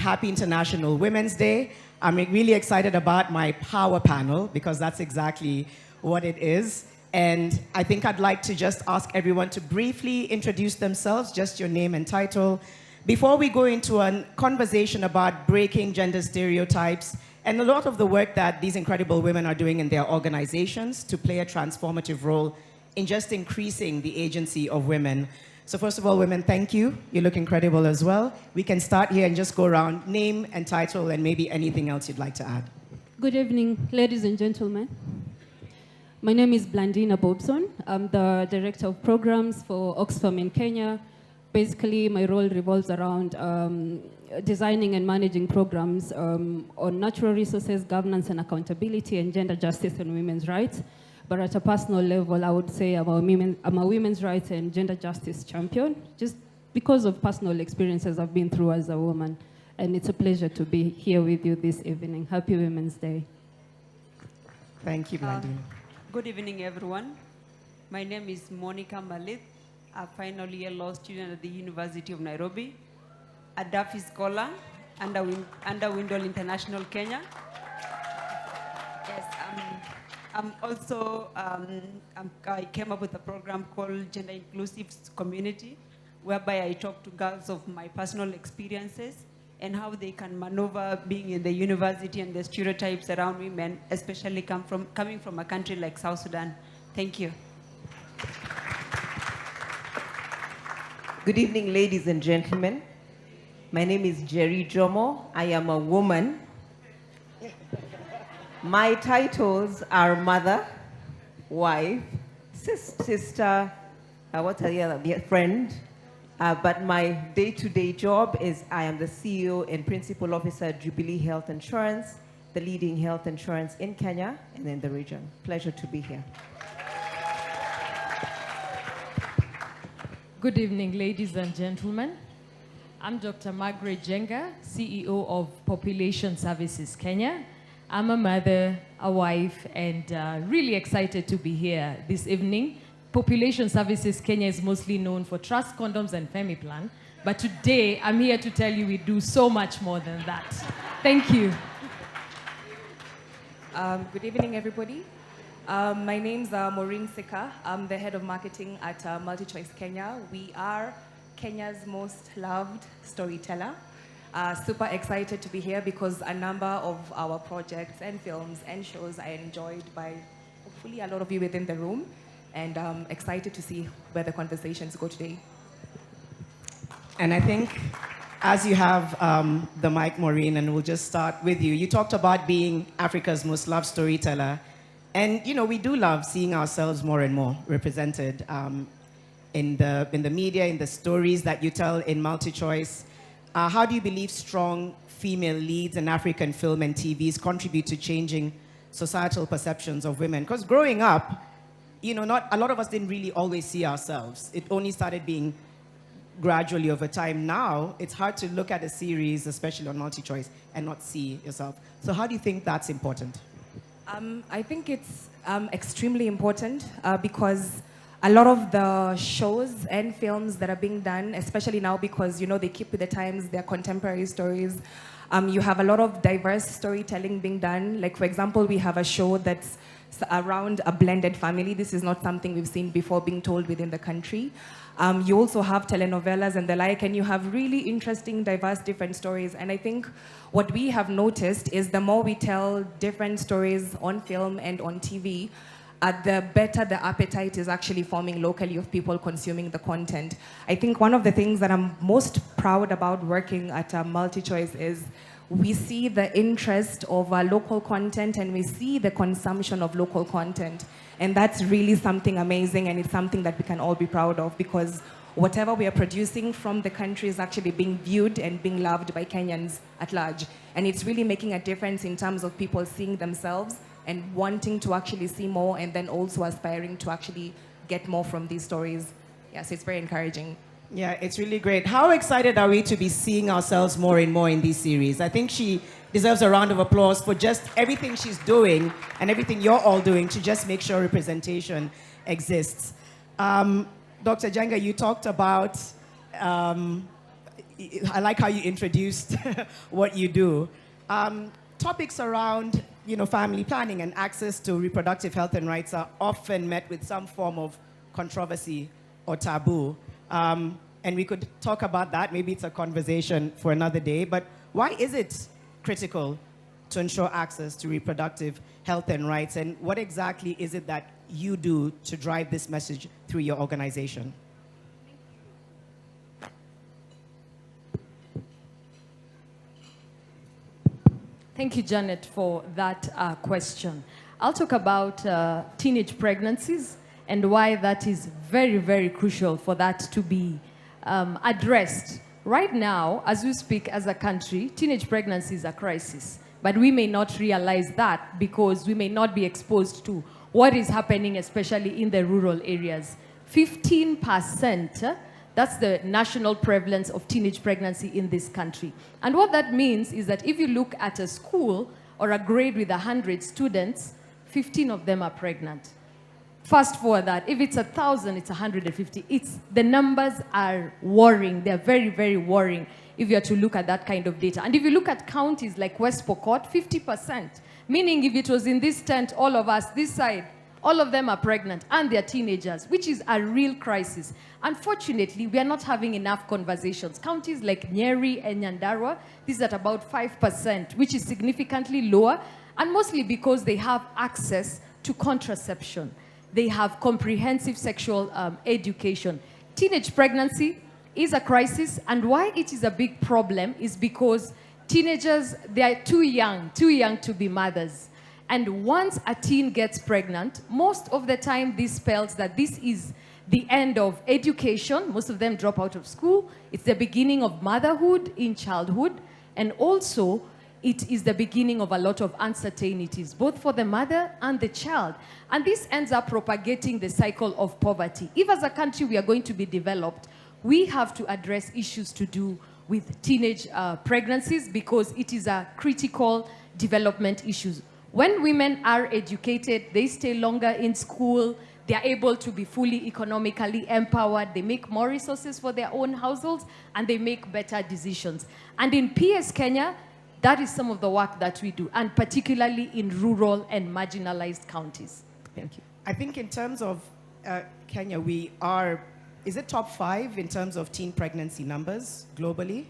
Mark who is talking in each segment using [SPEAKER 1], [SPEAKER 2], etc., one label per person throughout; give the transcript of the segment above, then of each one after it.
[SPEAKER 1] happy International Women's Day. I'm really excited about my power panel because that's exactly what it is. And I think I'd like to just ask everyone to briefly introduce themselves, just your name and title, before we go into a conversation about breaking gender stereotypes and a lot of the work that these incredible women are doing in their organizations to play a transformative role in just increasing the agency of women. So first of all, women, thank you. You look incredible as well. We can start here and just go around, name and title, and maybe anything else you'd like to add.
[SPEAKER 2] Good evening, ladies and gentlemen. My name is Blandina Bobson. I'm the Director of Programs for Oxfam in Kenya. Basically, my role revolves around designing and managing programs on natural resources, governance and accountability, and gender justice and women's rights. But at a personal level, I would say I'm a women's rights and gender justice champion, just because of personal experiences I've been through as a woman. And it's a pleasure to be here with you this evening. Happy Women's Day.
[SPEAKER 1] Thank you, Blandina.
[SPEAKER 3] Good evening, everyone. My name is Monica Malith, a final year law student at the University of Nairobi, a Duffy scholar under Windle International, Kenya. Yes, I'm also, I came up with a program called Gender Inclusive Community, whereby I talk to girls of my personal experiences and how they can maneuver being in the university and the stereotypes around women, especially coming from a country like South Sudan. Thank you.
[SPEAKER 4] Good evening, ladies and gentlemen. My name is Jerry Jomo. I am a woman. My titles are mother, wife, sister, what's the other, friend. But my day-to-day job is I am the CEO and Principal Officer at Jubilee Health Insurance, the leading health insurance in Kenya and in the region. Pleasure to be here.
[SPEAKER 5] Good evening, ladies and gentlemen. I'm Dr. Margaret Jenga, CEO of Population Services Kenya. I'm a mother, a wife, and really excited to be here this evening. Population Services Kenya is mostly known for trust, condoms, and Femiplan. But today, I'm here to tell you we do so much more than that. Thank you.
[SPEAKER 6] Good evening, everybody. My name's Maureen Sika. I'm the head of marketing at MultiChoice Kenya. We are Kenya's most loved storyteller. Super excited to be here because a number of our projects and films and shows are enjoyed by hopefully a lot of you within the room. And I'm excited to see where the conversations go today.
[SPEAKER 1] And I think as you have the mic, Maureen, and we'll just start with you. You talked about being Africa's most loved storyteller. And, you know, we do love seeing ourselves more and more represented in the media, in the stories that you tell in MultiChoice. How do you believe strong female leads in African film and TVs contribute to changing societal perceptions of women? Because growing up, you know, a lot of us didn't really always see ourselves. It only started being gradually over time. Now, it's hard to look at a series, especially on MultiChoice, and not see yourself. So how do you think that's important?
[SPEAKER 6] I think it's extremely important because a lot of the shows and films that are being done, especially now because, you know, they keep with the times, they're contemporary stories. You have a lot of diverse storytelling being done. Like, for example, we have a show that's around a blended family. This is not something we've seen before being told within the country. You also have telenovelas and the like, and you have really interesting, diverse, different stories. And I think what we have noticed is the more we tell different stories on film and on TV, the better the appetite is actually forming locally of people consuming the content. I think one of the things that I'm most proud about working at MultiChoice is we see the interest of local content and we see the consumption of local content. And that's really something amazing, and it's something that we can all be proud of because whatever we are producing from the country is actually being viewed and being loved by Kenyans at large. And it's really making a difference in terms of people seeing themselves and wanting to actually see more and then also aspiring to actually get more from these stories. Yes, it's very encouraging.
[SPEAKER 1] Yeah, it's really great. How excited are we to be seeing ourselves more and more in this series? I think she deserves a round of applause for just everything she's doing and everything you're all doing to just make sure representation exists. Dr. Jenga, you talked about I like how you introduced what you do. Topics around, family planning and access to reproductive health and rights are often met with some form of controversy or taboo. And we could talk about that. Maybe it's a conversation for another day. But why is it critical to ensure access to reproductive health and rights? And what exactly is it that you do to drive this message through your organization?
[SPEAKER 5] Thank you, Janet, for that question. I'll talk about teenage pregnancies and why that is very, very crucial for that to be addressed. Right now, as we speak as a country, teenage pregnancy is a crisis. But we may not realize that because we may not be exposed to what is happening, especially in the rural areas. 15%, that's the national prevalence of teenage pregnancy in this country. And what that means is that if you look at a school or a grade with 100 students, 15 of them are pregnant. Fast forward that, if it's 1,000, it's 150. The numbers are worrying. They're very, very worrying if you are to look at that kind of data. And if you look at counties like West Pokot, 50%. Meaning if it was in this tent, all of us, this side, all of them are pregnant and they're teenagers, which is a real crisis. Unfortunately, we are not having enough conversations. Counties like Nyeri and Nyandarua, this is at about 5%, which is significantly lower, and mostly because they have access to contraception. They have comprehensive sexual education. Teenage pregnancy is a crisis, and why it is a big problem is because teenagers, they are too young to be mothers. And once a teen gets pregnant, most of the time this spells that this is the end of education. Most of them drop out of school. It's the beginning of motherhood in childhood, and also it is the beginning of a lot of uncertainties, both for the mother and the child. And this ends up propagating the cycle of poverty. If as a country we are going to be developed, we have to address issues to do with teenage pregnancies because it is a critical development issue. When women are educated, they stay longer in school, they are able to be fully economically empowered, they make more resources for their own households, and they make better decisions. And in PS Kenya, that is some of the work that we do, and particularly in rural and marginalized counties. Thank you.
[SPEAKER 1] I think in terms of Kenya, we are, is it top 5 in terms of teen pregnancy numbers globally?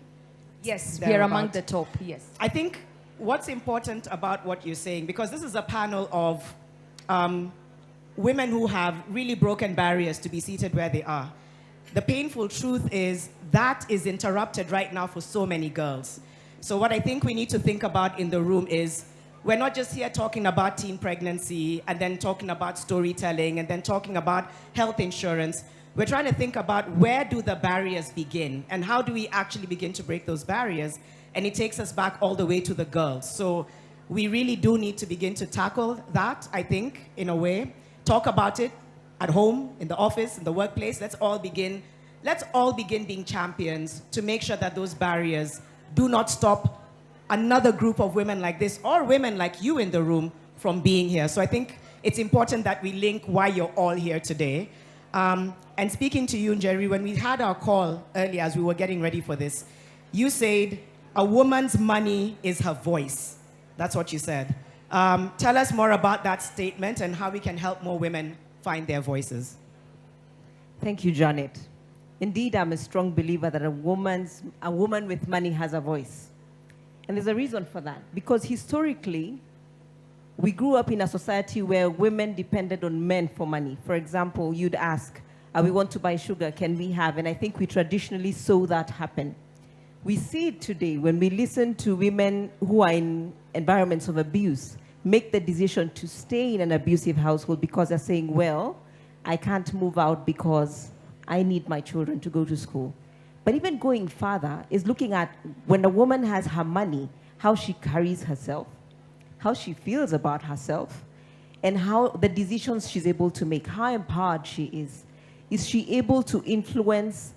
[SPEAKER 5] Yes, we are among the top, yes.
[SPEAKER 1] I think what's important about what you're saying, because this is a panel of women who have really broken barriers to be seated where they are. The painful truth is that is interrupted right now for so many girls. So what I think we need to think about in the room is we're not just here talking about teen pregnancy and then talking about storytelling and then talking about health insurance. We're trying to think about where do the barriers begin and how do we actually begin to break those barriers. And it takes us back all the way to the girls. So we really do need to begin to tackle that, I think, in a way. Talk about it at home, in the office, in the workplace. Let's all begin being champions to make sure that those barriers do not stop another group of women like this or women like you in the room from being here. So I think it's important that we link why you're all here today. And speaking to you, Njeri, when we had our call earlier as we were getting ready for this, you said a woman's money is her voice. That's what you said. Tell us more about that statement and how we can help more women find their voices.
[SPEAKER 4] Thank you, Janet. Indeed, I'm a strong believer that a woman with money has a voice. And there's a reason for that. Because historically, we grew up in a society where women depended on men for money. For example, you'd ask, we want to buy sugar, can we have? And I think we traditionally saw that happen. We see it today when we listen to women who are in environments of abuse make the decision to stay in an abusive household because they're saying, well, I can't move out because I need my children to go to school. But even going further is looking at when a woman has her money, how she carries herself, how she feels about herself, and how the decisions she's able to make, how empowered she is. Is she able to influence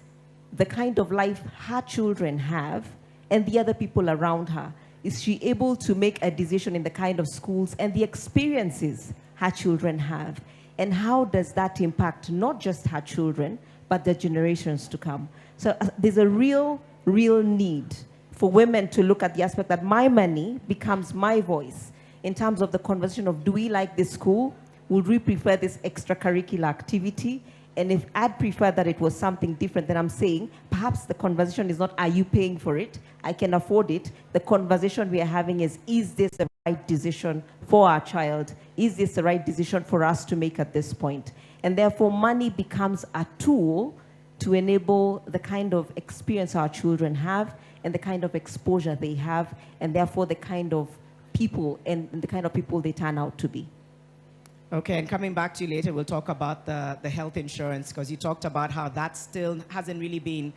[SPEAKER 4] the kind of life her children have and the other people around her? Is she able to make a decision in the kind of schools and the experiences her children have? And how does that impact not just her children, but the generations to come? So there's a real real need for women to look at the aspect that my money becomes my voice in terms of the conversation of, do we like this school? Would we prefer this extracurricular activity? And if I'd prefer that it was something different, then I'm saying perhaps the conversation is not, are you paying for it? I can afford it. The conversation we are having is this the right decision for our child? Is this the right decision for us to make at this point? And therefore, money becomes a tool to enable the kind of experience our children have and the kind of exposure they have, and therefore the kind of people and the kind of people they turn out to be.
[SPEAKER 1] Okay, and coming back to you later, we'll talk about the health insurance, because you talked about how that still hasn't really been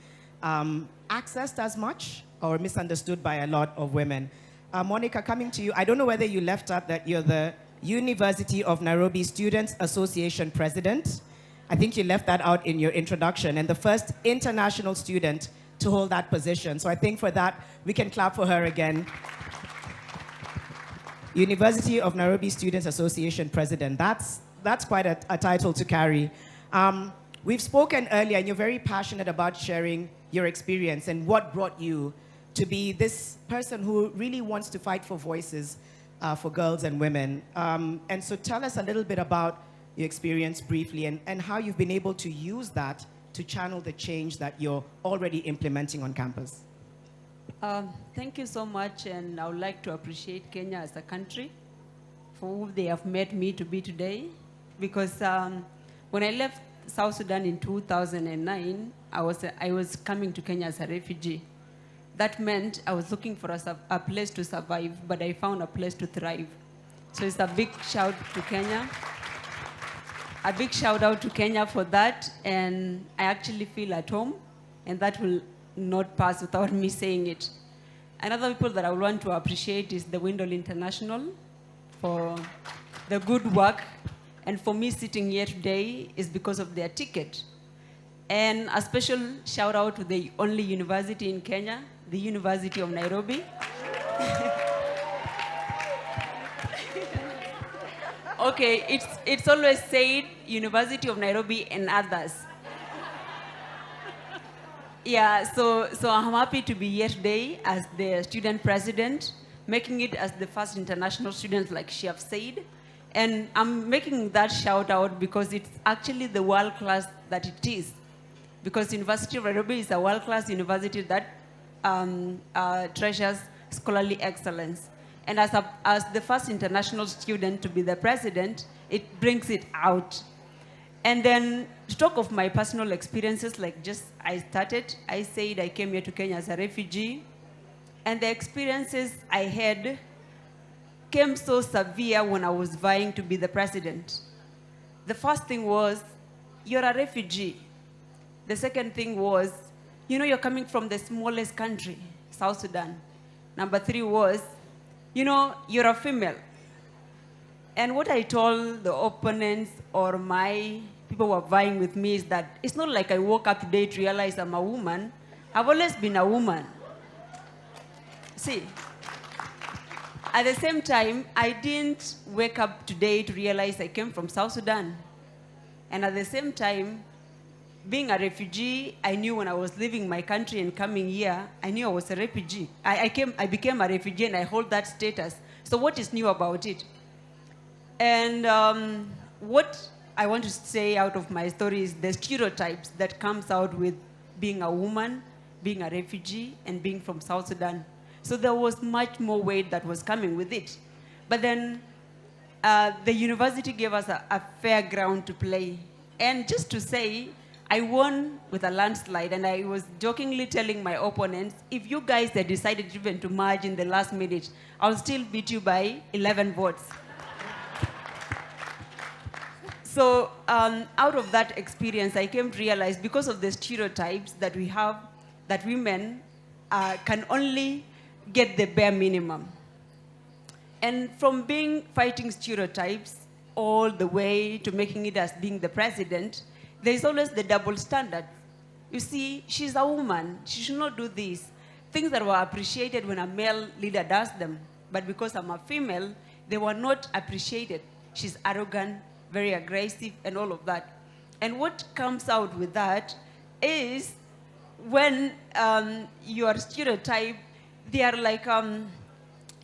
[SPEAKER 1] accessed as much or misunderstood by a lot of women. Monica, coming to you, I don't know whether you left out that you're the University of Nairobi Students Association President. I think you left that out in your introduction, and the first international student to hold that position. So I think for that, we can clap for her again. University of Nairobi Students Association President. That's quite a title to carry. We've spoken earlier, and you're very passionate about sharing your experience and what brought you to be this person who really wants to fight for voices for girls and women. And so tell us a little bit about your experience briefly, and how you've been able to use that to channel the change that you're already implementing on campus.
[SPEAKER 3] Thank you so much, and I would like to appreciate Kenya as a country for who they have made me to be today. Because when I left South Sudan in 2009, I was coming to Kenya as a refugee. That meant I was looking for a place to survive, but I found a place to thrive. So it's a big shout to Kenya. A big shout out to Kenya for that, and I actually feel at home, and that will not pass without me saying it. Another people that I would want to appreciate is the Windle International for the good work, and for me sitting here today is because of their ticket. And a special shout out to the only university in Kenya, the University of Nairobi. Okay, it's always said University of Nairobi and others. Yeah, so I'm happy to be here today as the student president, making it as the first international student, like she have said. And I'm making that shout out because it's actually the world class that it is. Because University of Nairobi is a world class university that treasures scholarly excellence. And as the first international student to be the president, it brings it out. And then to talk of my personal experiences, like just I said I came here to Kenya as a refugee. And the experiences I had came so severe when I was vying to be the president. The first thing was, you're a refugee. The second thing was, you're coming from the smallest country, South Sudan. Number 3 was, you're a female. And what I told the opponents or my people who are vying with me is that it's not like I woke up today to realize I'm a woman. I've always been a woman. See, at the same time, I didn't wake up today to realize I came from South Sudan. And at the same time, being a refugee, I knew when I was leaving my country and coming here, I knew I was a refugee. I became a refugee and I hold that status. So what is new about it? And what I want to say out of my story is the stereotypes that comes out with being a woman, being a refugee, and being from South Sudan. So there was much more weight that was coming with it. But then the university gave us a fair ground to play. And just to say, I won with a landslide, and I was jokingly telling my opponents, if you guys had decided even to merge in the last minute, I'll still beat you by 11 votes. So out of that experience, I came to realize, because of the stereotypes that we have, that women can only get the bare minimum. And from fighting stereotypes all the way to making it as being the president, there's always the double standard. You see, she's a woman. She should not do this. Things that were appreciated when a male leader does them. But because I'm a female, they were not appreciated. She's arrogant, very aggressive, and all of that. And what comes out with that is when you are stereotyped, they are like,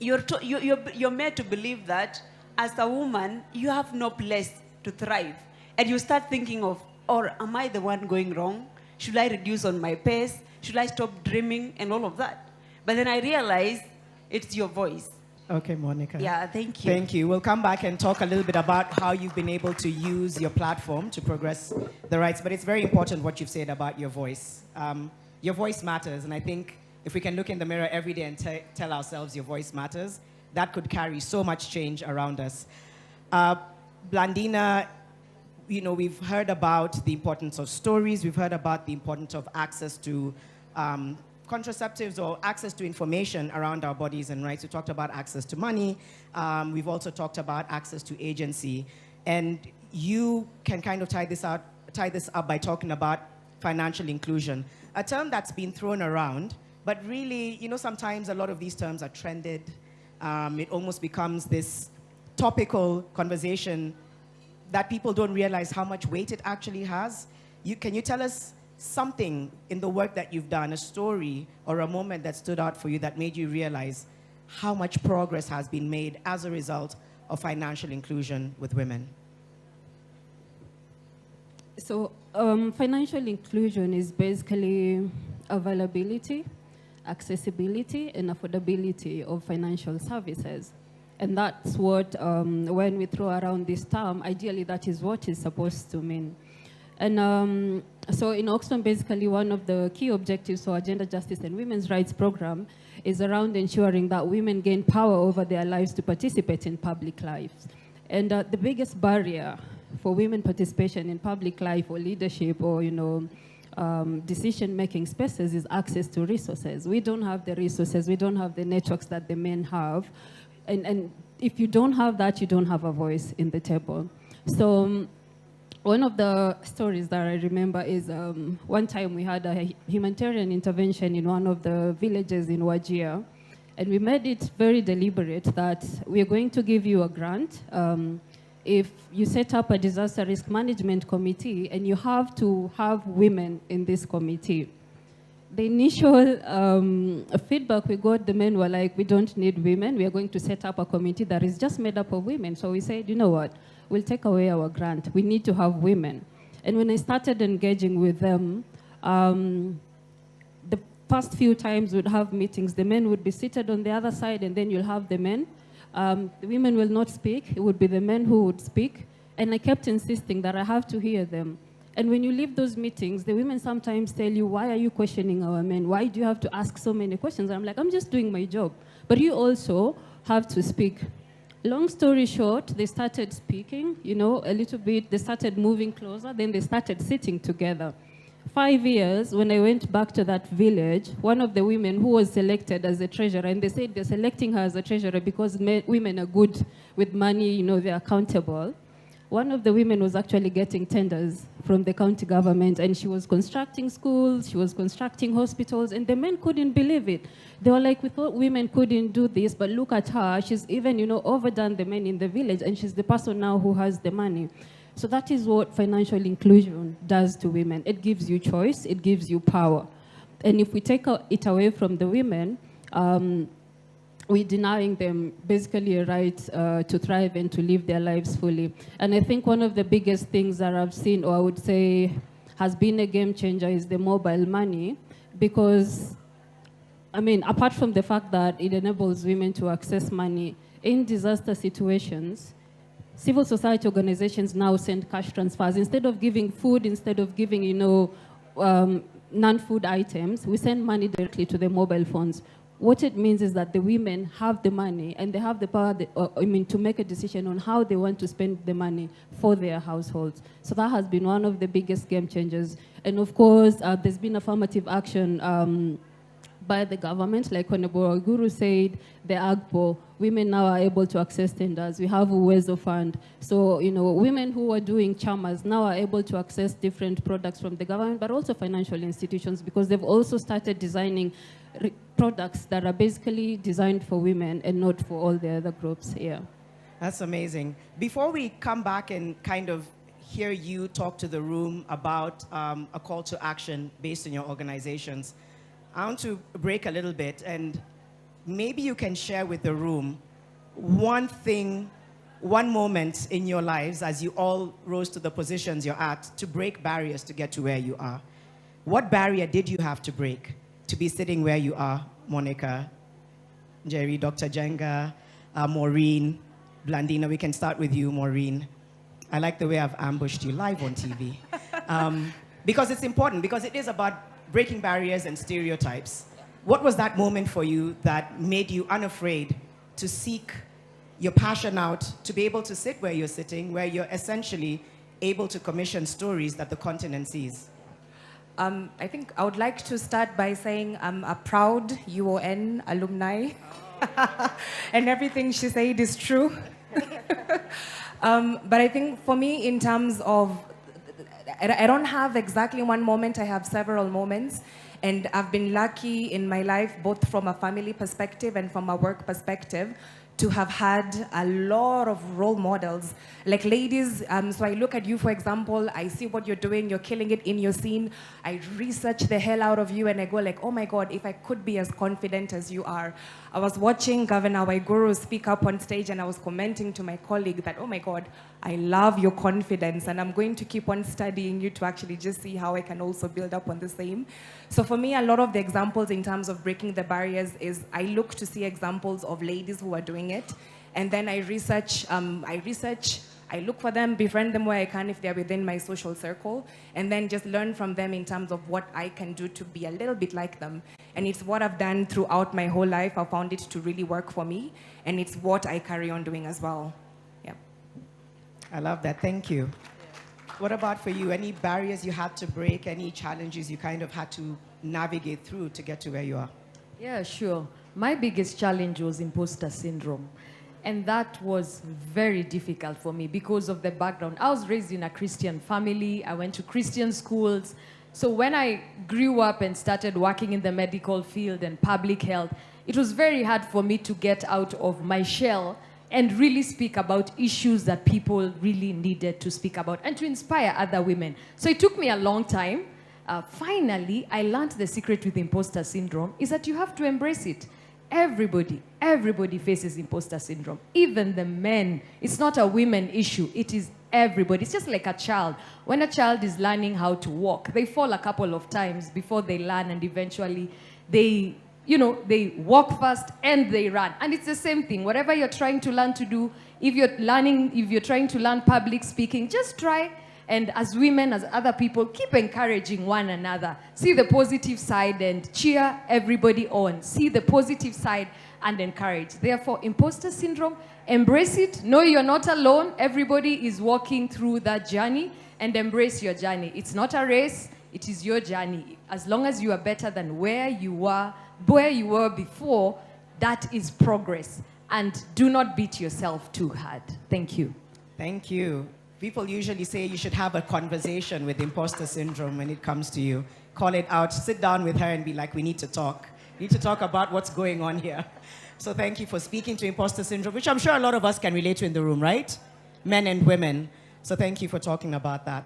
[SPEAKER 3] you're made to believe that as a woman, you have no place to thrive. And you start thinking of, or am I the one going wrong? Should I reduce on my pace? Should I stop dreaming and all of that? But then I realize it's your voice.
[SPEAKER 1] Okay, Monica.
[SPEAKER 3] Yeah, thank you.
[SPEAKER 1] Thank you. We'll come back and talk a little bit about how you've been able to use your platform to progress the rights. But it's very important what you've said about your voice. Your voice matters. And I think if we can look in the mirror every day and tell ourselves your voice matters, that could carry so much change around us. Blandina, you know, we've heard about the importance of stories. We've heard about the importance of access to contraceptives or access to information around our bodies and rights. We talked about access to money. We've also talked about access to agency. And you can kind of tie this up by talking about financial inclusion, a term that's been thrown around, but really, you know, sometimes a lot of these terms are trended. It almost becomes this topical conversation that people don't realize how much weight it actually has. Can you tell us something in the work that you've done, a story or a moment that stood out for you that made you realize how much progress has been made as a result of financial inclusion with women?
[SPEAKER 2] So financial inclusion is basically availability, accessibility, and affordability of financial services. And that's what, when we throw around this term, ideally that is what it's supposed to mean. And so in Oxfam, basically one of the key objectives for our Gender Justice and Women's Rights program is around ensuring that women gain power over their lives to participate in public lives. And the biggest barrier for women participation in public life or leadership or, you know, decision-making spaces is access to resources. We don't have the resources, we don't have the networks that the men have. And if you don't have that, you don't have a voice in the table. So one of the stories that I remember is one time we had a humanitarian intervention in one of the villages in Wajir. And we made it very deliberate that we are going to give you a grant if you set up a disaster risk management committee and you have to have women in this committee. The initial feedback we got, the men were like, we don't need women. We are going to set up a committee that is just made up of women. So we said, you know what? We'll take away our grant. We need to have women. And when I started engaging with them, the first few times we'd have meetings, the men would be seated on the other side, and then you'll have the men. The women will not speak. It would be the men who would speak. And I kept insisting that I have to hear them. And when you leave those meetings, the women sometimes tell you, why are you questioning our men? Why do you have to ask so many questions? And I'm like, I'm just doing my job. But you also have to speak. Long story short, they started speaking, you know, a little bit. They started moving closer. Then they started sitting together. 5 years, when I went back to that village, one of the women who was selected as a treasurer, and they said they're selecting her as a treasurer because women are good with money, you know, they're accountable. One of the women was actually getting tenders from the county government, and she was constructing schools, she was constructing hospitals, and the men couldn't believe it. They were like, we thought women couldn't do this, but look at her. She's even, you know, overdone the men in the village, and she's the person now who has the money. So that is what financial inclusion does to women. It gives you choice, it gives you power. And if we take it away from the women, we're denying them basically a right to thrive and to live their lives fully. And I think one of the biggest things that I've seen, or I would say has been a game changer, is the mobile money. Because, I mean, apart from the fact that it enables women to access money in disaster situations, civil society organizations now send cash transfers. Instead of giving food, instead of giving, you know, non-food items, we send money directly to their mobile phones. What it means is that the women have the money and they have the power, to make a decision on how they want to spend the money for their households. So that has been one of the biggest game changers. And of course, there's been affirmative action by the government. Like Honorable Guru said, the AGPO, women now are able to access tenders. We have Uwezo Fund. So, you know, women who are doing chamas now are able to access different products from the government, but also financial institutions, because they've also started designing products that are basically designed for women and not for all the other groups here.
[SPEAKER 1] That's amazing. Before we come back and kind of hear you talk to the room about a call to action based on your organizations. I want to break a little bit, and maybe you can share with the room one thing, one moment in your lives as you all rose to the positions you're at to break barriers to get to where you are. What barrier did you have to break to be sitting where you are, Monica, Jerry, Dr. Jenga, Maureen, Blandina? We can start with you, Maureen. I like the way I've ambushed you live on TV. Because it's important, because it is about breaking barriers and stereotypes. What was that moment for you that made you unafraid to seek your passion out, to be able to sit where you're sitting, where you're essentially able to commission stories that the continent sees?
[SPEAKER 6] I think I would like to start by saying I'm a proud UON alumni. And everything she said is true. But I think for me, in terms of, I don't have exactly one moment, I have several moments. And I've been lucky in my life, both from a family perspective and from a work perspective, to have had a lot of role models. Like ladies, so I look at you, for example, I see what you're doing, you're killing it in your scene. I research the hell out of you and I go like, oh my God, if I could be as confident as you are. I was watching Governor Waiguru speak up on stage and I was commenting to my colleague that, oh my God, I love your confidence and I'm going to keep on studying you to actually just see how I can also build up on the same. So for me, a lot of the examples in terms of breaking the barriers is I look to see examples of ladies who are doing it. And then I research, I look for them, befriend them where I can if they're within my social circle, and then just learn from them in terms of what I can do to be a little bit like them. And it's what I've done throughout my whole life. I found it to really work for me, and it's what I carry on doing as well. Yeah.
[SPEAKER 1] I love that. Thank you. What about for you? Any barriers you had to break, any challenges you kind of had to navigate through to get to where you are?
[SPEAKER 5] Yeah, sure. My biggest challenge was imposter syndrome. And that was very difficult for me because of the background. I was raised in a Christian family. I went to Christian schools. So when I grew up and started working in the medical field and public health, it was very hard for me to get out of my shell and really speak about issues that people really needed to speak about and to inspire other women. So it took me a long time. Finally, I learned the secret with imposter syndrome is that you have to embrace it. Everybody faces imposter syndrome. Even the men. It's not a women issue. It is everybody. It's just like a child. When a child is learning how to walk, they fall a couple of times before they learn, and eventually they walk fast and they run. And it's the same thing. Whatever you're trying to learn to do, if you're trying to learn public speaking, just try. And as women, as other people, keep encouraging one another. See the positive side and cheer everybody on. See the positive side and encourage. Therefore, imposter syndrome, embrace it. Know you're not alone. Everybody is walking through that journey, and embrace your journey. It's not a race. It is your journey. As long as you are better than where you were before, that is progress. And do not beat yourself too hard. Thank you.
[SPEAKER 1] Thank you. People usually say you should have a conversation with imposter syndrome when it comes to you. Call it out, sit down with her and be like, we need to talk. We need to talk about what's going on here. So thank you for speaking to imposter syndrome, which I'm sure a lot of us can relate to in the room, right? Men and women. So thank you for talking about that.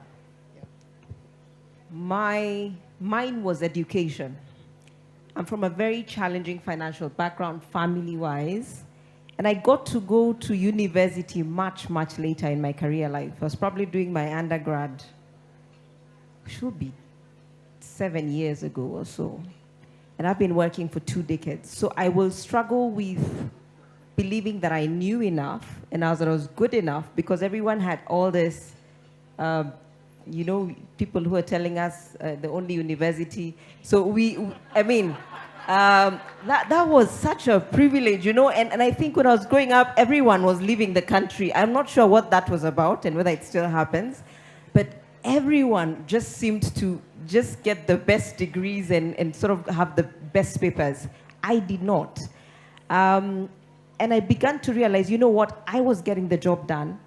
[SPEAKER 4] Mine was education. I'm from a very challenging financial background, family-wise. And I got to go to university much, much later in my career life. I was probably doing my undergrad, should be 7 years ago or so. And I've been working for 2 decades. So I will struggle with believing that I knew enough and that I was good enough, because everyone had all this, people who are telling us the only university. So that was such a privilege, and I think when I was growing up, everyone was leaving the country. I'm not sure what that was about and whether it still happens, but everyone just seemed to just get the best degrees and sort of have the best papers. I did not. And I began to realize, I was getting the job done.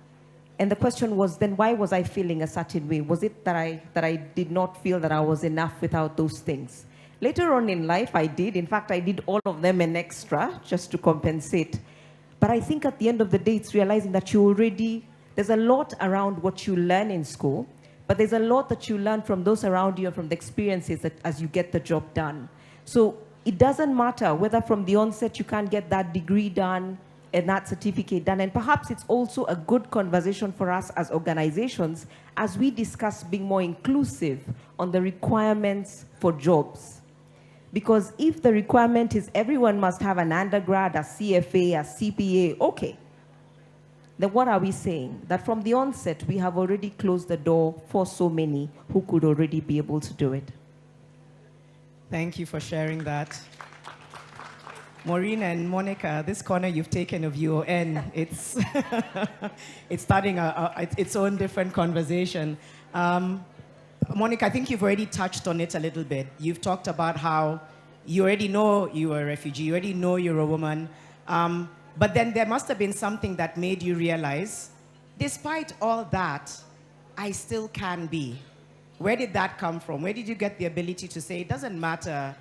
[SPEAKER 4] And the question was, then why was I feeling a certain way? Was it that I did not feel that I was enough without those things? Later on in life, I did. In fact, I did all of them and extra just to compensate. But I think at the end of the day, it's realizing that you already There's a lot around what you learn in school, but there's a lot that you learn from those around you and from the experiences that as you get the job done. So it doesn't matter whether from the onset you can't get that degree done and that certificate done. And perhaps it's also a good conversation for us as organizations as we discuss being more inclusive on the requirements for jobs. Because if the requirement is everyone must have an undergrad, a CFA, a CPA, okay. Then what are we saying? That from the onset, we have already closed the door for so many who could already be able to do it.
[SPEAKER 1] Thank you for sharing that. Maureen and Monica, this corner you've taken of UON, it's, it's starting its own different conversation. Monica, I think you've already touched on it a little bit. You've talked about how you already know you're a refugee, you already know you're a woman, but then there must have been something that made you realize, despite all that, I still can be. Where did that come from? Where did you get the ability to say, it doesn't matter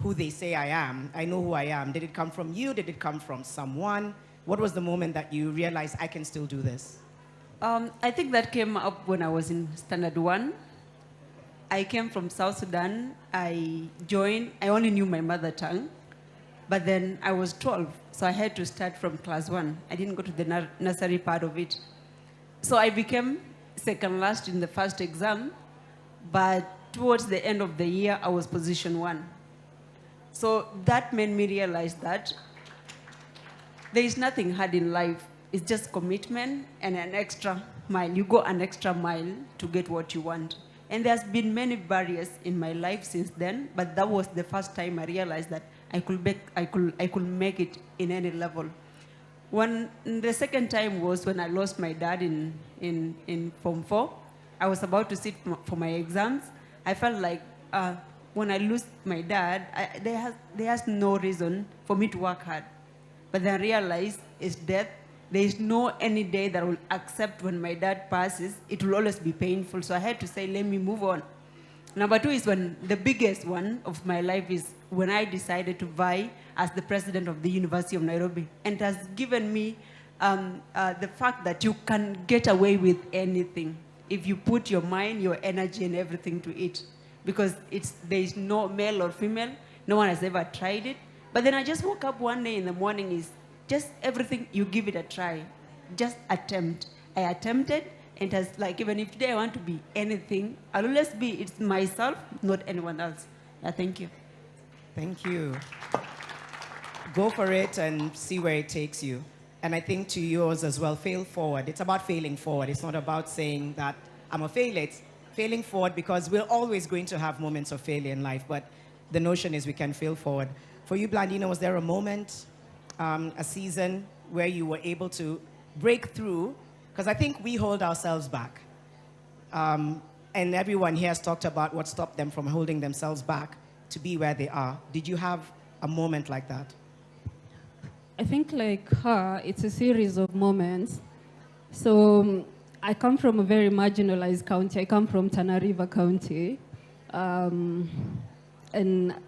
[SPEAKER 1] who they say I am, I know who I am? Did it come from you? Did it come from someone? What was the moment that you realized I can still do this?
[SPEAKER 3] I think that came up when I was in Standard 1. I came from South Sudan. I only knew my mother tongue, but then I was 12, so I had to start from class 1. I didn't go to the nursery part of it. So I became second last in the first exam, but towards the end of the year, I was position 1. So that made me realize that there is nothing hard in life. It's just commitment and an extra mile. You go an extra mile to get what you want. And there's been many barriers in my life since then, but that was the first time I realized that I could make it in any level. The second time was when I lost my dad in Form 4. I was about to sit for my exams. I felt like when I lose my dad, there's no reason for me to work hard. But then I realized it's death. There is no any day that I will accept when my dad passes. It will always be painful. So I had to say, let me move on. Number 2 is when the biggest one of my life is when I decided to vie as the president of the University of Nairobi. And it has given me the fact that you can get away with anything if you put your mind, your energy, and everything to it. Because there is no male or female. No one has ever tried it. But then I just woke up one day in the morning, is just everything, you give it a try. Just attempt. I attempted, and it has like, even if today I want to be anything, I'll always be, it's myself, not anyone else. Yeah, thank you.
[SPEAKER 1] Thank you. Go for it and see where it takes you. And I think to yours as well, fail forward. It's about failing forward. It's not about saying that I'm a failure. It's failing forward, because we're always going to have moments of failure in life, but the notion is we can fail forward. For you, Blandina, was there a moment, a season where you were able to break through? Because I think we hold ourselves back. And everyone here has talked about what stopped them from holding themselves back to be where they are. Did you have a moment like that?
[SPEAKER 2] I think like her, it's a series of moments. So I come from a very marginalized county. I come from Tana River County. And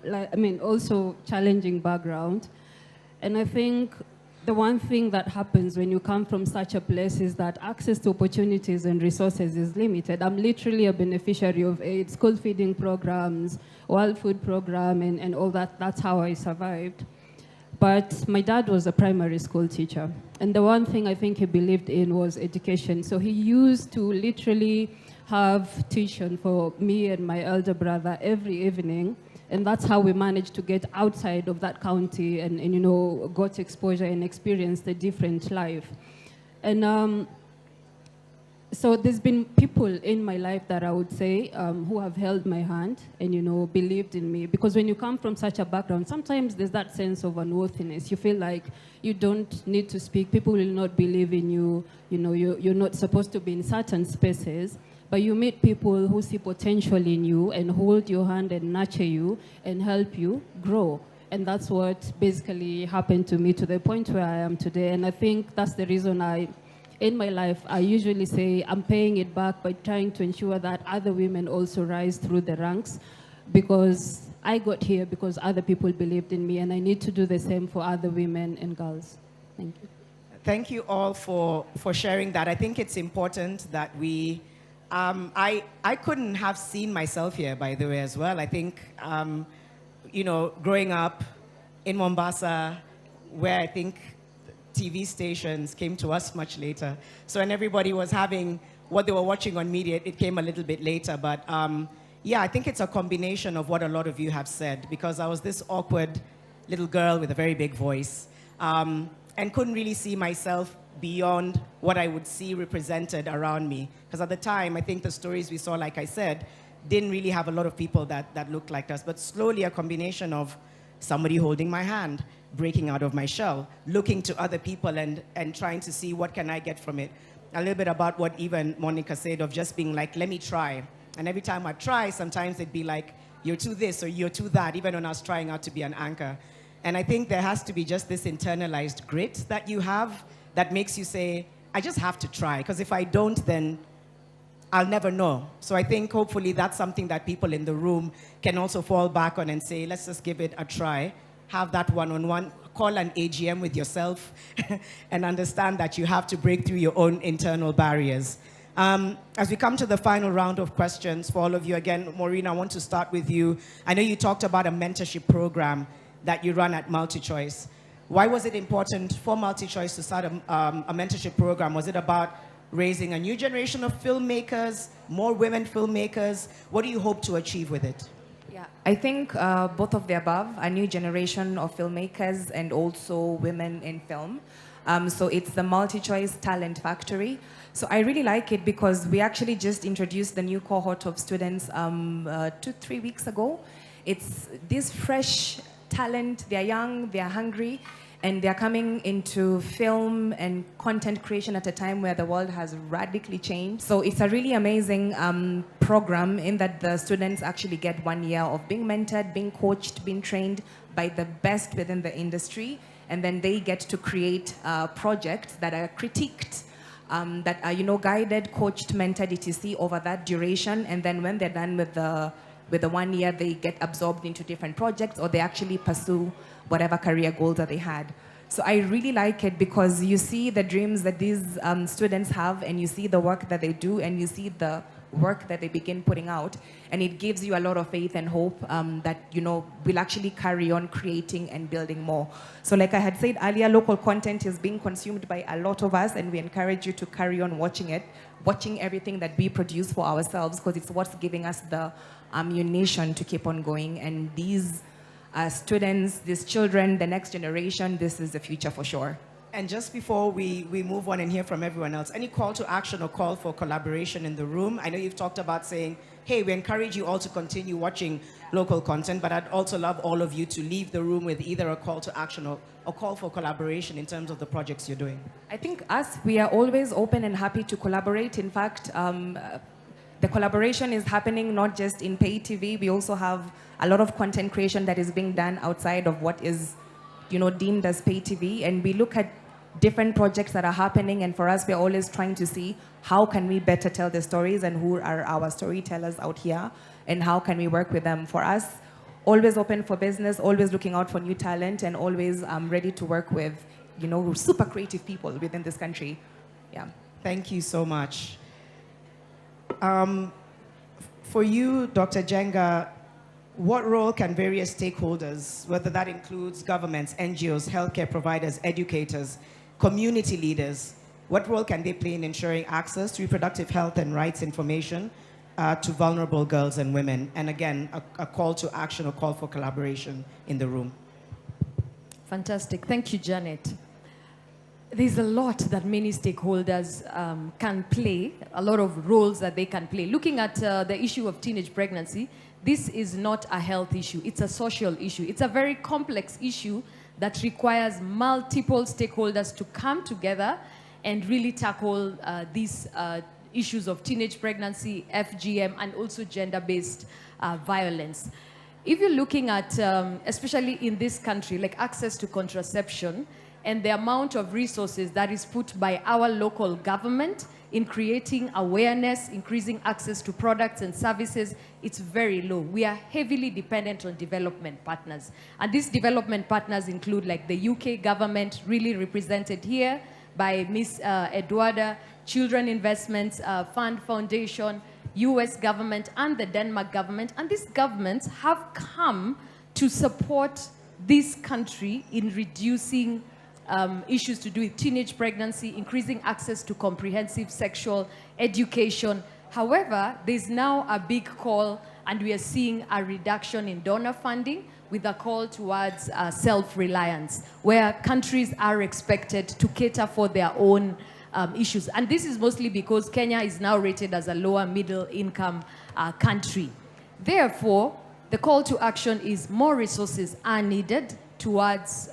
[SPEAKER 2] like, I mean, also challenging background. And I think the one thing that happens when you come from such a place is that access to opportunities and resources is limited. I'm literally a beneficiary of aid, school feeding programs, World Food Program, and all that. That's how I survived. But my dad was a primary school teacher. And the one thing I think he believed in was education. So he used to literally have tuition for me and my elder brother every evening. And that's how we managed to get outside of that county and you know, got exposure and experienced a different life. And so there's been people in my life that I would say who have held my hand and, you know, believed in me. Because when you come from such a background, sometimes there's that sense of unworthiness. You feel like you don't need to speak. People will not believe in you. You know, you're not supposed to be in certain spaces. But you meet people who see potential in you and hold your hand and nurture you and help you grow. And that's what basically happened to me to the point where I am today. And I think that's the reason in my life, I usually say I'm paying it back by trying to ensure that other women also rise through the ranks, because I got here because other people believed in me, and I need to do the same for other women and girls. Thank you.
[SPEAKER 1] Thank you all for sharing that. I think it's important that we, I couldn't have seen myself here, by the way, as well. I think, you know, growing up in Mombasa, where I think TV stations came to us much later. So when everybody was having what they were watching on media, it came a little bit later. But yeah, I think it's a combination of what a lot of you have said, because I was this awkward little girl with a very big voice and couldn't really see myself beyond what I would see represented around me. Because at the time, I think the stories we saw, like I said, didn't really have a lot of people that looked like us. But slowly, a combination of somebody holding my hand, breaking out of my shell, looking to other people and trying to see what can I get from it. A little bit about what even Monica said of just being like, let me try. And every time I try, sometimes it'd be like, you're too this or you're too that, even when I was trying out to be an anchor. And I think there has to be just this internalized grit that you have that makes you say, I just have to try, because if I don't, then I'll never know. So I think hopefully that's something that people in the room can also fall back on and say, let's just give it a try. Have that one-on-one, call an AGM with yourself and understand that you have to break through your own internal barriers. As we come to the final round of questions for all of you, again, Maureen, I want to start with you. I know you talked about a mentorship program that you run at MultiChoice. Why was it important for MultiChoice to start a mentorship program? Was it about raising a new generation of filmmakers, more women filmmakers? What do you hope to achieve with it?
[SPEAKER 6] Yeah, I think both of the above, a new generation of filmmakers and also women in film. So it's the MultiChoice Talent Factory. So I really like it because we actually just introduced the new cohort of students 2-3 weeks ago. It's this fresh talent, they're young, they're hungry, and they're coming into film and content creation at a time where the world has radically changed. So it's a really amazing program in that the students actually get 1 year of being mentored, being coached, being trained by the best within the industry. And then they get to create projects that are critiqued, that are, you know, guided, coached, mentored, etc. over that duration. And then when they're done with the 1 year, they get absorbed into different projects, or they actually pursue whatever career goals that they had. So I really like it because you see the dreams that these students have, and you see the work that they do, and you see the work that they begin putting out, and it gives you a lot of faith and hope that, you know, we'll actually carry on creating and building more. So like I had said earlier, local content is being consumed by a lot of us, and we encourage you to carry on watching it, watching everything that we produce for ourselves, because it's what's giving us the ammunition to keep on going. And these students, these children, the next generation, this is the future for sure.
[SPEAKER 1] And just before we move on and hear from everyone else, any call to action or call for collaboration in the room? I know you've talked about saying, hey, we encourage you all to continue watching local content, but I'd also love all of you to leave the room with either a call to action or a call for collaboration in terms of the projects you're doing.
[SPEAKER 6] I think we are always open and happy to collaborate. In fact, the collaboration is happening not just in pay TV. We also have a lot of content creation that is being done outside of what is, you know, deemed as pay TV. And we look at different projects that are happening, and for us, we're always trying to see how can we better tell the stories and who are our storytellers out here, and how can we work with them. For us, always open for business, always looking out for new talent, and always ready to work with, you know, super creative people within this country. Yeah.
[SPEAKER 1] Thank you so much. For you, Dr. Jenga, what role can various stakeholders, whether that includes governments, NGOs, healthcare providers, educators, community leaders, what role can they play in ensuring access to reproductive health and rights information to vulnerable girls and women? And again, a call to action, a call for collaboration in the room.
[SPEAKER 5] Fantastic. Thank you, Janet. There's a lot that many stakeholders can play, a lot of roles that they can play. Looking at the issue of teenage pregnancy, this is not a health issue, it's a social issue. It's a very complex issue that requires multiple stakeholders to come together and really tackle these issues of teenage pregnancy, FGM, and also gender-based violence. If you're looking at, especially in this country, like access to contraception and the amount of resources that is put by our local government in creating awareness, increasing access to products and services, it's very low. We are heavily dependent on development partners. And these development partners include like the UK government, really represented here by Miss Eduarda, Children Investments Fund Foundation, US government, and the Denmark government. And these governments have come to support this country in reducing issues to do with teenage pregnancy, increasing access to comprehensive sexual education. However, there's now a big call, and we are seeing a reduction in donor funding with a call towards self-reliance, where countries are expected to cater for their own issues. And this is mostly because Kenya is now rated as a lower middle income country. Therefore, the call to action is more resources are needed towards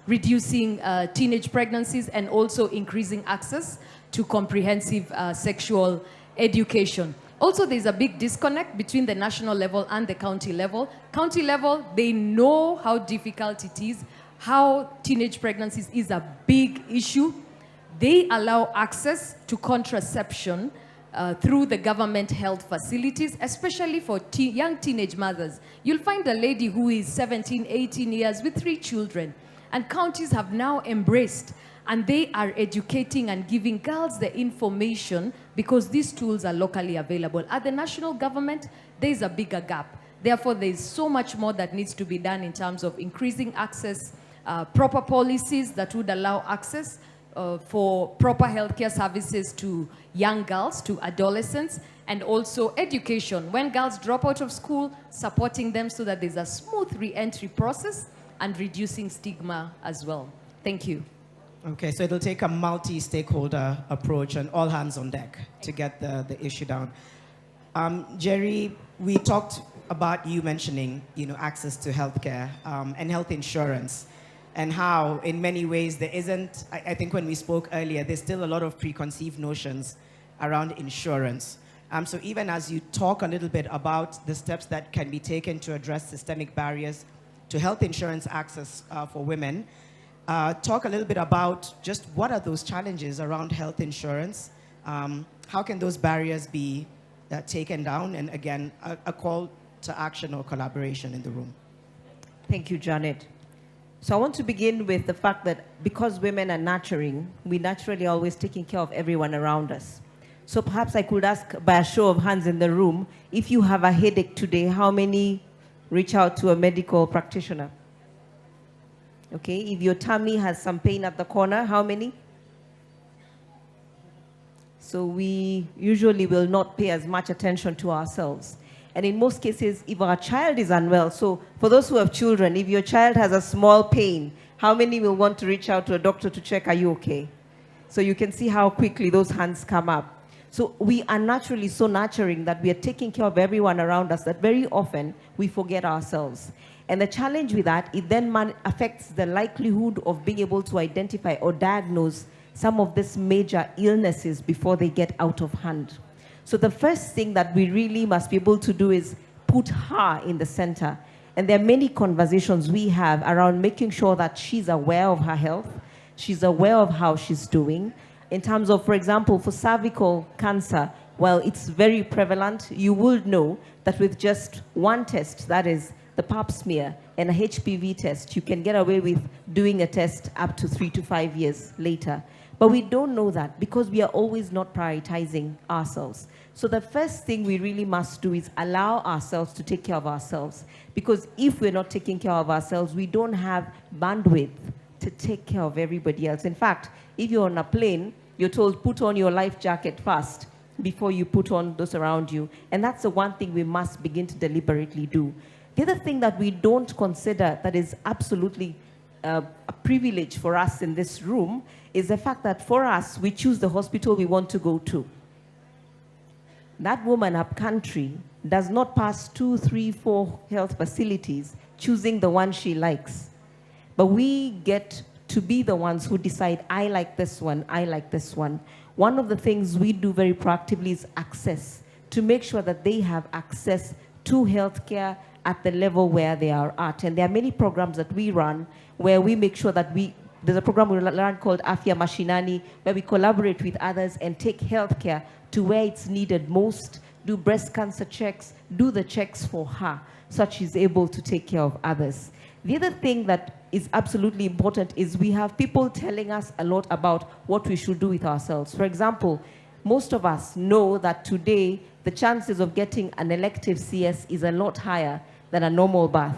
[SPEAKER 5] reducing teenage pregnancies and also increasing access to comprehensive sexual education. Also, there's a big disconnect between the national level and the county level. County level, they know how difficult it is, how teenage pregnancies is a big issue. They allow access to contraception through the government health facilities, especially for young teenage mothers. You'll find a lady who is 17, 18 years with 3 children. And counties have now embraced, and they are educating and giving girls the information because these tools are locally available. At the national government, there's a bigger gap. Therefore, there's so much more that needs to be done in terms of increasing access, proper policies that would allow access for proper healthcare services to young girls, to adolescents, and also education. When girls drop out of school, supporting them so that there's a smooth re-entry process and reducing stigma as well. Thank you.
[SPEAKER 1] Okay, so it'll take a multi-stakeholder approach and all hands on deck to get the issue down. Jerry, we talked about you mentioning, access to healthcare and health insurance, and how in many ways there isn't, I think when we spoke earlier, there's still a lot of preconceived notions around insurance. So even as you talk a little bit about the steps that can be taken to address systemic barriers to health insurance access for women, talk a little bit about just what are those challenges around health insurance, how can those barriers be taken down, and again, a call to action or collaboration in the room.
[SPEAKER 4] Thank you, Janet. So I want to begin with the fact that because women are nurturing, we naturally always taking care of everyone around us. So perhaps I could ask by a show of hands in the room, if you have a headache today, how many reach out to a medical practitioner? Okay, if your tummy has some pain at the corner, how many? So we usually will not pay as much attention to ourselves. And in most cases, if our child is unwell, so for those who have children, if your child has a small pain, how many will want to reach out to a doctor to check, are you okay? So you can see how quickly those hands come up. So we are naturally so nurturing that we are taking care of everyone around us that very often we forget ourselves. And the challenge with that, it then affects the likelihood of being able to identify or diagnose some of these major illnesses before they get out of hand. So the first thing that we really must be able to do is put her in the center. And there are many conversations we have around making sure that she's aware of her health, she's aware of how she's doing. In terms of, for example, for cervical cancer, well, it's very prevalent. You will know that with just one test, that is the pap smear and a HPV test, you can get away with doing a test up to 3 to 5 years later. But we don't know that because we are always not prioritizing ourselves. So the first thing we really must do is allow ourselves to take care of ourselves. Because if we're not taking care of ourselves, we don't have bandwidth to take care of everybody else. In fact, if you're on a plane, you're told put on your life jacket first before you put on those around you. And that's the one thing we must begin to deliberately do. The other thing that we don't consider that is absolutely a privilege for us in this room is the fact that for us, we choose the hospital we want to go to. That woman up country does not pass 2, 3, 4 health facilities choosing the one she likes. But we get to be the ones who decide, I like this one, I like this one. One of the things we do very proactively is access, to make sure that they have access to healthcare at the level where they are at. And there are many programs that we run where we make sure that there's a program we run called Afya Mashinani, where we collaborate with others and take healthcare to where it's needed most, do breast cancer checks, do the checks for her, so that she's able to take care of others. The other thing that is absolutely important is we have people telling us a lot about what we should do with ourselves. For example, most of us know that today the chances of getting an elective CS is a lot higher than a normal birth.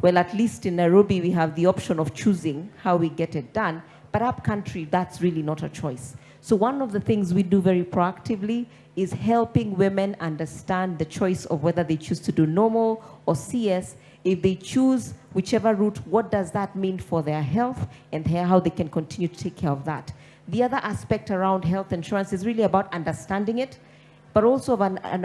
[SPEAKER 4] Well, at least in Nairobi, we have the option of choosing how we get it done. But up country, that's really not a choice. So one of the things we do very proactively is helping women understand the choice of whether they choose to do normal or CS. If they choose whichever route, what does that mean for their health and how they can continue to take care of that? The other aspect around health insurance is really about understanding it, but also over and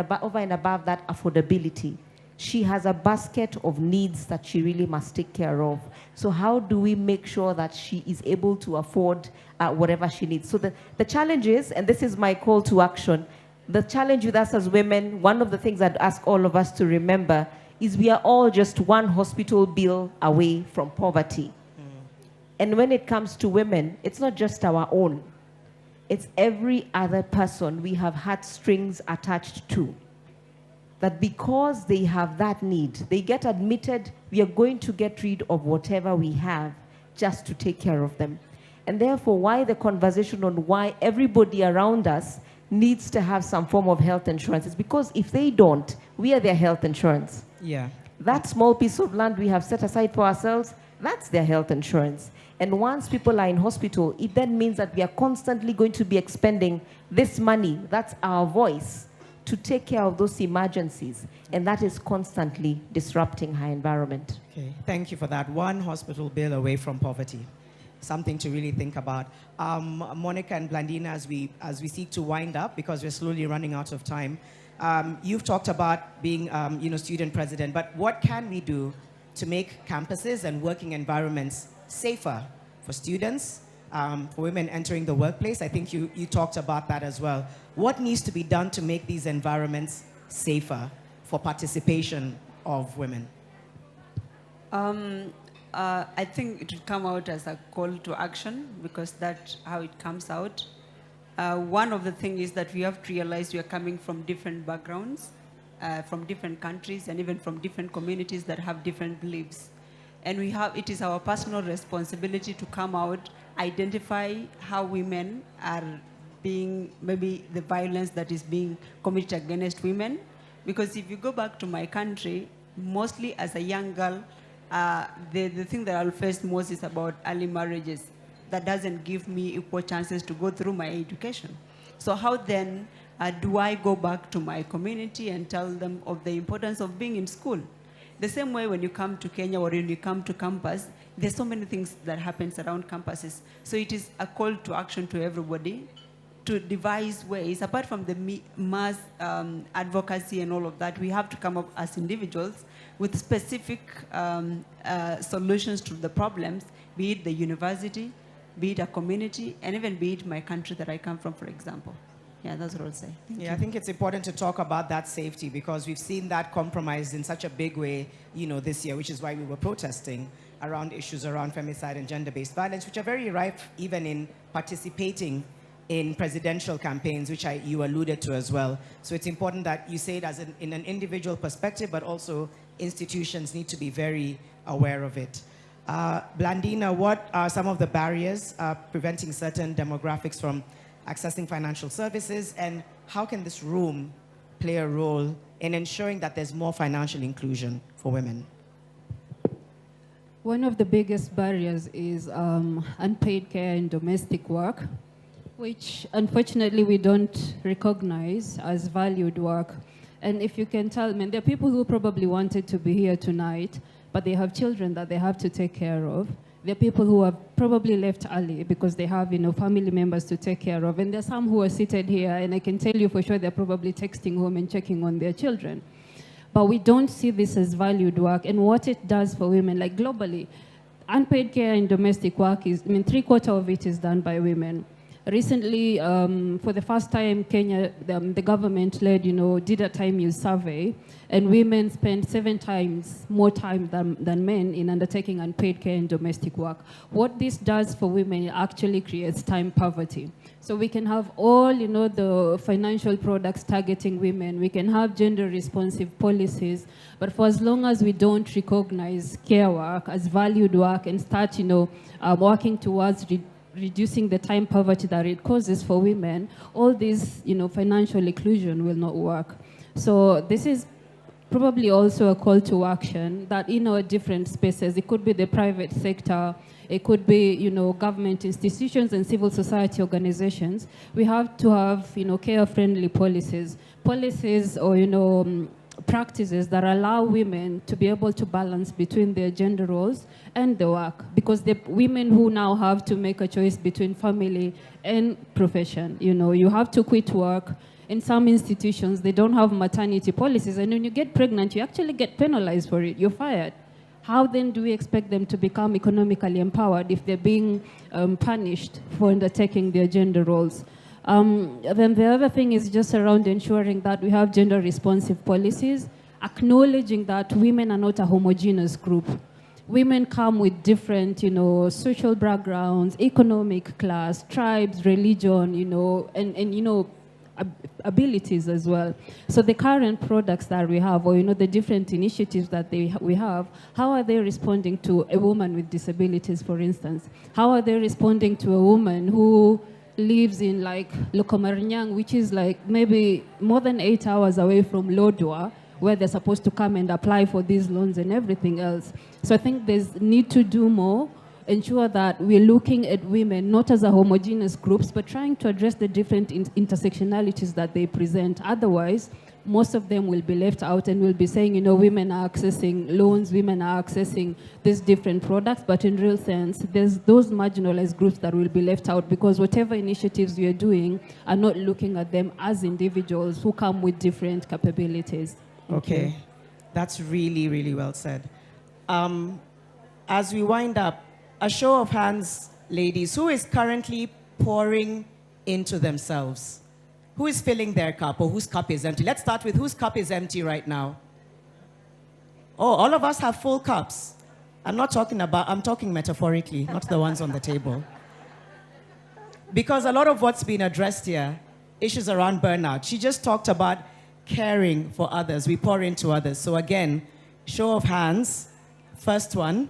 [SPEAKER 4] above that, affordability. She has a basket of needs that she really must take care of. So how do we make sure that she is able to afford whatever she needs? So the challenge is, and this is my call to action, the challenge with us as women, one of the things I'd ask all of us to remember is we are all just one hospital bill away from poverty. And when it comes to women, it's not just our own. It's every other person we have had strings attached to. That because they have that need, they get admitted, we are going to get rid of whatever we have just to take care of them. And therefore, why the conversation on why everybody around us needs to have some form of health insurance is because if they don't, we are their health insurance.
[SPEAKER 1] Yeah.
[SPEAKER 4] That small piece of land we have set aside for ourselves, that's their health insurance. And once people are in hospital, it then means that we are constantly going to be expending this money, that's our voice, to take care of those emergencies. And that is constantly disrupting her environment.
[SPEAKER 1] Okay, thank you for that. One hospital bill away from poverty. Something to really think about. Monica and Blandina, as we seek to wind up, because we're slowly running out of time, you've talked about being student president, but what can we do to make campuses and working environments safer for students, for women entering the workplace? I think you talked about that as well. What needs to be done to make these environments safer for participation of women?
[SPEAKER 3] I think it will come out as a call to action because that's how it comes out. One of the things is that we have to realize we are coming from different backgrounds, from different countries, and even from different communities that have different beliefs. And it is our personal responsibility to come out, identify how women are being, maybe the violence that is being committed against women. Because if you go back to my country, mostly as a young girl, the thing that I'll face most is about early marriages. That doesn't give me equal chances to go through my education. So how then do I go back to my community and tell them of the importance of being in school? The same way when you come to Kenya or when you come to campus, there's so many things that happens around campuses. So it is a call to action to everybody to devise ways, apart from the mass advocacy and all of that, we have to come up as individuals with specific solutions to the problems, be it the university, be it a community, and even be it my country that I come from, for example. Yeah, that's what I'll say. Thank you.
[SPEAKER 1] I think it's important to talk about that safety because we've seen that compromised in such a big way, this year, which is why we were protesting around issues around femicide and gender-based violence, which are very rife even in participating in presidential campaigns, which you alluded to as well. So it's important that you say it as in an individual perspective, but also institutions need to be very aware of it. Blandina, what are some of the barriers preventing certain demographics from accessing financial services, and how can this room play a role in ensuring that there's more financial inclusion for women?
[SPEAKER 2] One of the biggest barriers is unpaid care and domestic work, which unfortunately we don't recognize as valued work. And if you can tell me, there are people who probably wanted to be here tonight, but they have children that they have to take care of. There are people who have probably left early because they have, family members to take care of. And there are some who are seated here, and I can tell you for sure they're probably texting home and checking on their children. But we don't see this as valued work and what it does for women, like globally. Unpaid care and domestic work is, 3/4 of it is done by women. Recently, for the first time, Kenya, the government led, did a time use survey, and women spend 7 times more time than men in undertaking unpaid care and domestic work. What this does for women, it actually creates time poverty. So we can have all, the financial products targeting women. We can have gender-responsive policies, but for as long as we don't recognize care work as valued work and start, working towards reducing the time poverty that it causes for women, all this, financial inclusion will not work. So this is probably also a call to action that in our different spaces, it could be the private sector, it could be, government institutions and civil society organizations. We have to have, care-friendly policies or, practices that allow women to be able to balance between their gender roles and the work, because the women who now have to make a choice between family and profession, you have to quit work. In some institutions, they don't have maternity policies, and when you get pregnant, you actually get penalized for it. You're fired. How then do we expect them to become economically empowered if they're being punished for undertaking their gender roles? Then the other thing is just around ensuring that we have gender-responsive policies, acknowledging that women are not a homogeneous group. Women come with different, social backgrounds, economic class, tribes, religion, and abilities as well. So the current products that we have, or the different initiatives that we have, how are they responding to a woman with disabilities, for instance? How are they responding to a woman who lives in like Lokomarinyang, which is like maybe more than 8 hours away from Lodwar, where they're supposed to come and apply for these loans and everything else. So I think there's need to do more, ensure that we're looking at women not as a homogeneous groups, but trying to address the different intersectionalities that they present. Otherwise, most of them will be left out and will be saying, women are accessing loans, women are accessing these different products, but in real sense, there's those marginalized groups that will be left out, because whatever initiatives we are doing are not looking at them as individuals who come with different capabilities.
[SPEAKER 1] Okay, that's really, really well said. As we wind up, a show of hands, ladies, who is currently pouring into themselves? Who is filling their cup, or whose cup is empty? Let's start with whose cup is empty right now. Oh, all of us have full cups. I'm talking metaphorically, not the ones on the table. Because a lot of what's been addressed here, issues around burnout. She just talked about caring for others. We pour into others. So again, show of hands. First one,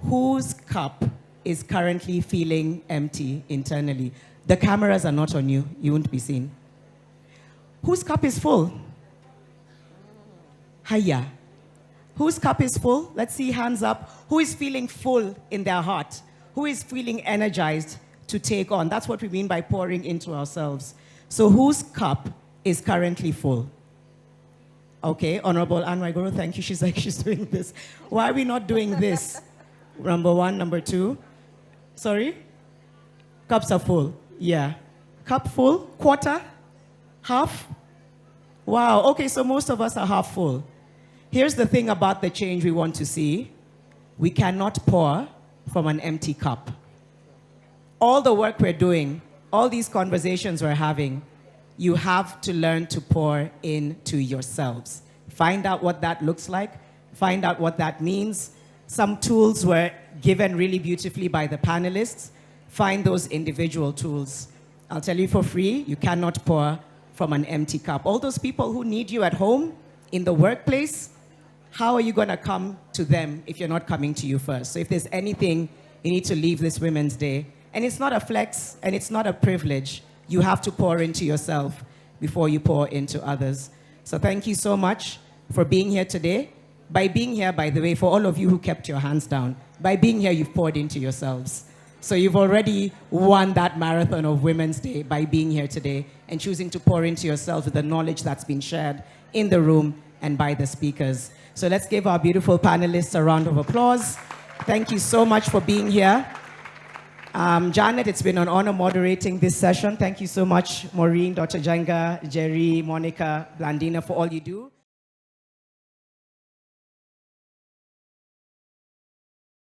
[SPEAKER 1] whose cup is currently feeling empty internally? The cameras are not on you. You won't be seen. Whose cup is full? Hiya. Whose cup is full? Let's see, hands up. Who is feeling full in their heart? Who is feeling energized to take on? That's what we mean by pouring into ourselves. So whose cup is currently full? Okay, Honorable Anne Waiguru, thank you. She's like, she's doing this. Why are we not doing this? Number one, number two. Sorry? Cups are full. Yeah. Cup full? Quarter? Half? Wow, okay, so most of us are half full. Here's the thing about the change we want to see. We cannot pour from an empty cup. All the work we're doing, all these conversations we're having, you have to learn to pour into yourselves. Find out what that looks like. Find out what that means. Some tools were given really beautifully by the panelists. Find those individual tools. I'll tell you for free, you cannot pour from an empty cup. All those people who need you at home, in the workplace, how are you going to come to them if you're not coming to you first? So if there's anything you need to leave this Women's Day, and it's not a flex and it's not a privilege, you have to pour into yourself before you pour into others. So thank you so much for being here today. By being here, by the way, for all of you who kept your hands down, by being here, you've poured into yourselves. So you've already won that marathon of Women's Day by being here today and choosing to pour into yourself with the knowledge that's been shared in the room and by the speakers. So let's give our beautiful panelists a round of applause. Thank you so much for being here. Janet, it's been an honor moderating this session. Thank you so much, Maureen, Dr. Jenga, Jerry, Monica, Blandina, for all you do.